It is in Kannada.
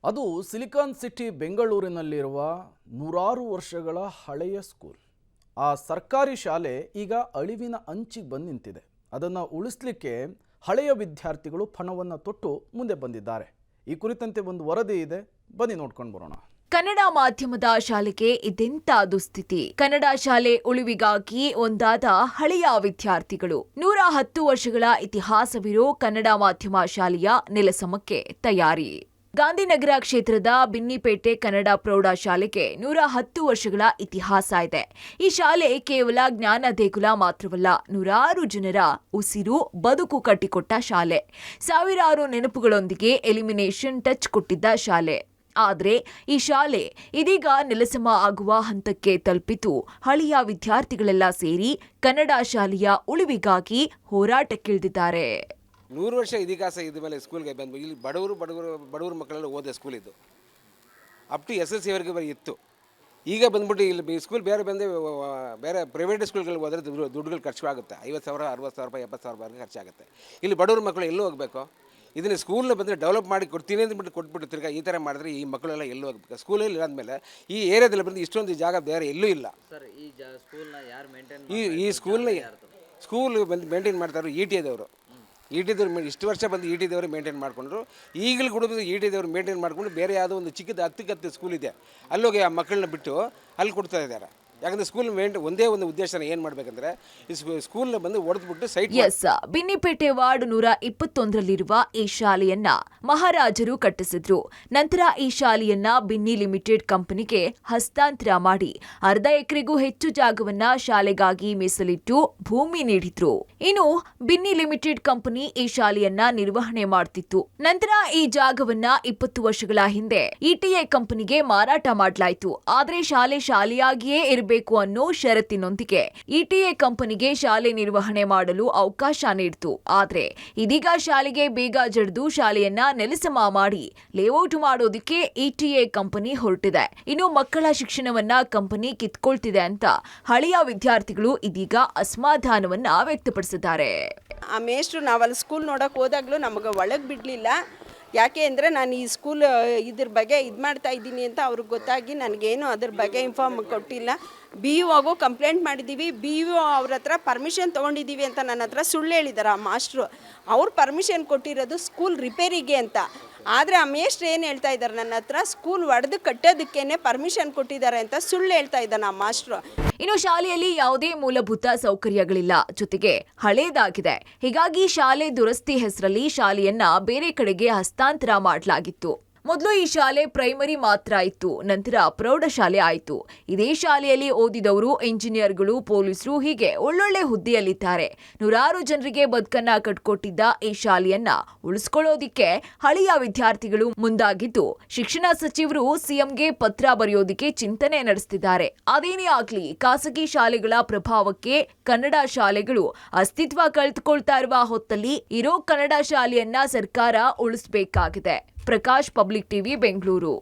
ಅದು ಸಿಲಿಕಾನ್ ಸಿಟಿ ಬೆಂಗಳೂರಿನಲ್ಲಿರುವ ನೂರಾರು ವರ್ಷಗಳ ಹಳೆಯ ಸ್ಕೂಲ್. ಆ ಸರ್ಕಾರಿ ಶಾಲೆ ಈಗ ಅಳಿವಿನ ಅಂಚಿಗೆ ಬಂದು ನಿಂತಿದೆ. ಅದನ್ನು ಉಳಿಸಲಿಕ್ಕೆ ಹಳೆಯ ವಿದ್ಯಾರ್ಥಿಗಳು ಪಣವನ್ನು ತೊಟ್ಟು ಮುಂದೆ ಬಂದಿದ್ದಾರೆ. ಈ ಕುರಿತಂತೆ ಒಂದು ವರದಿ ಇದೆ, ಬನ್ನಿ ನೋಡ್ಕೊಂಡು ಬರೋಣ. ಕನ್ನಡ ಮಾಧ್ಯಮದ ಶಾಲೆಗೆ ಇದೆಂಥ ದುಸ್ಥಿತಿ. ಕನ್ನಡ ಶಾಲೆ ಉಳಿವಿಗಾಗಿ ಒಂದಾದ ಹಳೆಯ ವಿದ್ಯಾರ್ಥಿಗಳು 110 ವರ್ಷಗಳ ಇತಿಹಾಸವಿರೋ ಕನ್ನಡ ಮಾಧ್ಯಮ ಶಾಲೆಯ ನೆಲಸಮಕ್ಕೆ ತಯಾರಿ. ಗಾಂಧಿನಗರ ಕ್ಷೇತ್ರದ ಬಿನ್ನಿಪೇಟೆ ಕನ್ನಡ ಪ್ರೌಢ ಶಾಲೆಗೆ 110 ವರ್ಷಗಳ ಇತಿಹಾಸ ಇದೆ. ಈ ಶಾಲೆ ಕೇವಲ ಜ್ಞಾನ ದೇಗುಲ ಮಾತ್ರವಲ್ಲ, ನೂರಾರು ಜನರ ಉಸಿರು ಬದುಕು ಕಟ್ಟಿಕೊಟ್ಟ ಶಾಲೆ. ಸಾವಿರಾರು ನೆನಪುಗಳೊಂದಿಗೆ ಎಲಿಮಿನೇಷನ್ ಟಚ್ ಕೊಟ್ಟಿದ್ದ ಶಾಲೆ. ಆದರೆ ಈ ಶಾಲೆ ಇದೀಗ ನೆಲಸಮ ಆಗುವ ಹಂತಕ್ಕೆ ತಲುಪಿತು. ಹಳೆಯ ವಿದ್ಯಾರ್ಥಿಗಳೆಲ್ಲ ಸೇರಿ ಕನ್ನಡ ಶಾಲೆಯ ಉಳಿವಿಗಾಗಿ ಹೋರಾಟಕ್ಕಿಳಿದಿದ್ದಾರೆ. 100 ವರ್ಷ ಇತಿಹಾಸ ಇದ್ದ ಮೇಲೆ ಸ್ಕೂಲ್ಗೆ ಬಂದು ಇಲ್ಲಿ ಬಡವರು ಮಕ್ಕಳೆಲ್ಲ ಓದೋ ಸ್ಕೂಲ್ ಇದು. ಅಪ್ ಟು SSC ವರೆಗೆ ಇತ್ತು. ಈಗ ಬಂದ್ಬಿಟ್ಟು ಇಲ್ಲಿ ಸ್ಕೂಲ್ ಬೇರೆ ಪ್ರೈವೇಟ್ ಸ್ಕೂಲ್ಗಳಿಗೆ ಹೋದರೆ ದುಡ್ಡುಗಳು ಖರ್ಚು ಆಗುತ್ತೆ. 50,000, 60,000, 70,000 ಖರ್ಚಾಗುತ್ತೆ. ಇಲ್ಲಿ ಬಡವ್ರ ಮಕ್ಕಳು ಎಲ್ಲೂ ಹೋಗಬೇಕು? ಇದನ್ನು ಸ್ಕೂಲ್ನ ಬಂದರೆ ಡೆವಲಪ್ ಮಾಡಿ ಕೊಡ್ತೀನಿ ಅಂದ್ಬಿಟ್ಟು ಕೊಟ್ಬಿಟ್ಟು ತಿರ್ಗಾ ಈ ಥರ ಮಾಡಿದ್ರೆ ಈ ಮಕ್ಕಳೆಲ್ಲ ಎಲ್ಲೂ ಹೋಗ್ಬೇಕು? ಸ್ಕೂಲಲ್ಲಿ ಇರೋದ್ಮೇಲೆ ಈ ಏರಿಯಾದಲ್ಲಿ ಬಂದು ಇಷ್ಟೊಂದು ಜಾಗ ಬೇರೆ ಎಲ್ಲೂ ಇಲ್ಲ. ಸರ್, ಈ ಸ್ಕೂಲ್ನ ಯಾರು ಮೇಂಟೈನ್ ಈ ಸ್ಕೂಲ್ ಬಂದು ಮೇಂಟೈನ್ ಮಾಡ್ತಾರೋ ET ದವರು. ET ದವರು ಇಷ್ಟು ವರ್ಷ ಬಂದು ET ದವರು ಮೇಂಟೈನ್ ಮಾಡಿಕೊಂಡ್ರು. ಈಗಲೂ ಕೂಡ ET ದವರು ಮೇಂಟೈನ್ ಮಾಡಿಕೊಂಡು ಬೇರೆ ಯಾವುದೋ ಒಂದು ಚಿಕ್ಕದು 10 ಸ್ಕೂಲ್ ಇದೆ, ಅಲ್ಲೋಗಿ ಆ ಮಕ್ಕಳನ್ನ ಬಿಟ್ಟು ಅಲ್ಲಿ ಕೊಡ್ತಾ ಇದ್ದಾರೆ. ಯಾಕಂದ್ರೆ ಸ್ಕೂಲ್ ಒಂದೇ ಒಂದು ಉದ್ದೇಶನ ಏನು ಮಾಡಬೇಕಂದ್ರೆ ಈ ಸ್ಕೂಲ್ನ ಬಂದು ಹೊಡೆದ್ಬಿಟ್ಟು ಸೈಟ್. ಬಿನ್ನಿಪೇಟೆ ವಾರ್ಡ್ 121ರಲ್ಲಿರುವ ಈ ಶಾಲೆಯನ್ನ ಮಹಾರಾಜರು ಕಟ್ಟಿಸಿದ್ರು. ನಂತರ ಈ ಶಾಲೆಯನ್ನ ಬಿನ್ನಿ ಲಿಮಿಟೆಡ್ ಕಂಪನಿಗೆ ಹಸ್ತಾಂತರ ಮಾಡಿ ಅರ್ಧ ಎಕರೆಗೂ ಹೆಚ್ಚು ಜಾಗವನ್ನ ಶಾಲೆಗಾಗಿ ಮೀಸಲಿಟ್ಟು ಭೂಮಿ ನೀಡಿದ್ರು. ಇನ್ನು ಬಿನ್ನಿ ಲಿಮಿಟೆಡ್ ಕಂಪನಿ ಈ ಶಾಲೆಯನ್ನ ನಿರ್ವಹಣೆ ಮಾಡ್ತಿತ್ತು. ನಂತರ ಈ ಜಾಗವನ್ನ 20 ವರ್ಷಗಳ ಹಿಂದೆ ETA ಕಂಪನಿಗೆ ಮಾರಾಟ ಮಾಡಲಾಯಿತು. ಆದ್ರೆ ಶಾಲೆಯಾಗಿಯೇ ಬೇಕು ಅನ್ನೋ ಷರತ್ತಿನೊಂದಿಗೆ ETA ಕಂಪನಿಗೆ ಶಾಲೆ ನಿರ್ವಹಣೆ ಮಾಡಲು ಅವಕಾಶ ನೀಡಿತು. ಆದ್ರೆ ಇದೀಗ ಶಾಲೆಗೆ ಬೇಗ ಜಡಿದು ಶಾಲೆಯನ್ನ ನೆಲಸಮ ಮಾಡಿ ಲೇಔಟ್ ಮಾಡೋದಕ್ಕೆ ETA ಕಂಪನಿ ಹೊರಟಿದೆ. ಇನ್ನು ಮಕ್ಕಳ ಶಿಕ್ಷಣವನ್ನ ಕಂಪನಿ ಕಿತ್ಕೊಳ್ತಿದೆ ಅಂತ ಹಳೆಯ ವಿದ್ಯಾರ್ಥಿಗಳು ಇದೀಗ ಅಸಮಾಧಾನವನ್ನ ವ್ಯಕ್ತಪಡಿಸಿದ್ದಾರೆ. ಆ ಮೇಷ್ಟ್ರು ನಾವಲ್ಲಿ ಸ್ಕೂಲ್ ನೋಡಕ್ ಹೋದಾಗ್ಲೂ ನಮಗೆ ಒಳಗೆ ಬಿಡಲಿಲ್ಲ. ಯಾಕೆ ಅಂದರೆ ನಾನು ಈ ಸ್ಕೂಲ್ ಇದ್ರ ಬಗ್ಗೆ ಮಾಡ್ತಾ ಇದ್ದೀನಿ ಅಂತ ಅವ್ರಿಗೆ ಗೊತ್ತಾಗಿ ನನಗೇನು ಅದ್ರ ಬಗ್ಗೆ ಇನ್ಫಾರ್ಮ್ ಕೊಟ್ಟಿಲ್ಲ. BEOಗೂ ಕಂಪ್ಲೇಂಟ್ ಮಾಡಿದ್ದೀವಿ. BEO ಅವ್ರ ಹತ್ರ ಪರ್ಮಿಷನ್ ತೊಗೊಂಡಿದ್ದೀವಿ ಅಂತ ನನ್ನ ಹತ್ರ ಸುಳ್ಳು ಹೇಳಿದ್ದಾರೆ ಆ ಮಾಸ್ಟ್ರು. ಅವ್ರು ಪರ್ಮಿಷನ್ ಕೊಟ್ಟಿರೋದು ಸ್ಕೂಲ್ ರಿಪೇರಿಗೆ ಅಂತ. ಆದರೆ ಆ ಮೇಷ್ಟ್ರು ಏನು ಹೇಳ್ತಾ ಇದ್ದಾರೆ ನನ್ನ ಹತ್ರ, ಸ್ಕೂಲ್ ಒಡೆದು ಕಟ್ಟೋದಕ್ಕೇನೆ ಪರ್ಮಿಷನ್ ಕೊಟ್ಟಿದ್ದಾರೆ ಅಂತ ಸುಳ್ಳು ಹೇಳ್ತಾ ಇದ್ದಾನೆ ಆ ಮಾಸ್ಟ್ರು. ಇನ್ನು ಶಾಲೆಯಲ್ಲಿ ಯಾವುದೇ ಮೂಲಭೂತ ಸೌಕರ್ಯಗಳಿಲ್ಲ, ಜೊತೆಗೆ ಹಳೇದಾಗಿದೆ. ಹೀಗಾಗಿ ಶಾಲೆ ದುರಸ್ತಿ ಹೆಸರಲ್ಲಿ ಶಾಲೆಯನ್ನ ಬೇರೆ ಕಡೆಗೆ ಹಸ್ತಾಂತರ ಮಾಡಲಾಗಿತ್ತು. ಮೊದಲು ಈ ಶಾಲೆ ಪ್ರೈಮರಿ ಮಾತ್ರ ಇತ್ತು, ನಂತರ ಪ್ರೌಢಶಾಲೆ ಆಯಿತು. ಇದೇ ಶಾಲೆಯಲ್ಲಿ ಓದಿದವರು ಇಂಜಿನಿಯರ್ಗಳು, ಪೊಲೀಸರು ಹೀಗೆ ಒಳ್ಳೊಳ್ಳೆ ಹುದ್ದೆಯಲ್ಲಿದ್ದಾರೆ. ನೂರಾರು ಜನರಿಗೆ ಬದುಕನ್ನ ಕಟ್ಕೊಟ್ಟಿದ್ದ ಈ ಶಾಲೆಯನ್ನ ಉಳಿಸ್ಕೊಳ್ಳೋದಿಕ್ಕೆ ಹಳೆಯ ವಿದ್ಯಾರ್ಥಿಗಳು ಮುಂದಾಗಿದ್ದು, ಶಿಕ್ಷಣ ಸಚಿವರು CMಗೆ ಪತ್ರ ಬರೆಯೋದಿಕ್ಕೆ ಚಿಂತನೆ ನಡೆಸುತ್ತಿದ್ದಾರೆ. ಅದೇನೇ ಆಗ್ಲಿ, ಖಾಸಗಿ ಶಾಲೆಗಳ ಪ್ರಭಾವಕ್ಕೆ ಕನ್ನಡ ಶಾಲೆಗಳು ಅಸ್ತಿತ್ವ ಕಳೆದುಕೊಳ್ತಾ ಇರುವ ಹೊತ್ತಲ್ಲಿ ಇರೋ ಕನ್ನಡ ಶಾಲೆಯನ್ನ ಸರ್ಕಾರ ಉಳಿಸಬೇಕಾಗಿದೆ. Prakash, public TV, Bengaluru.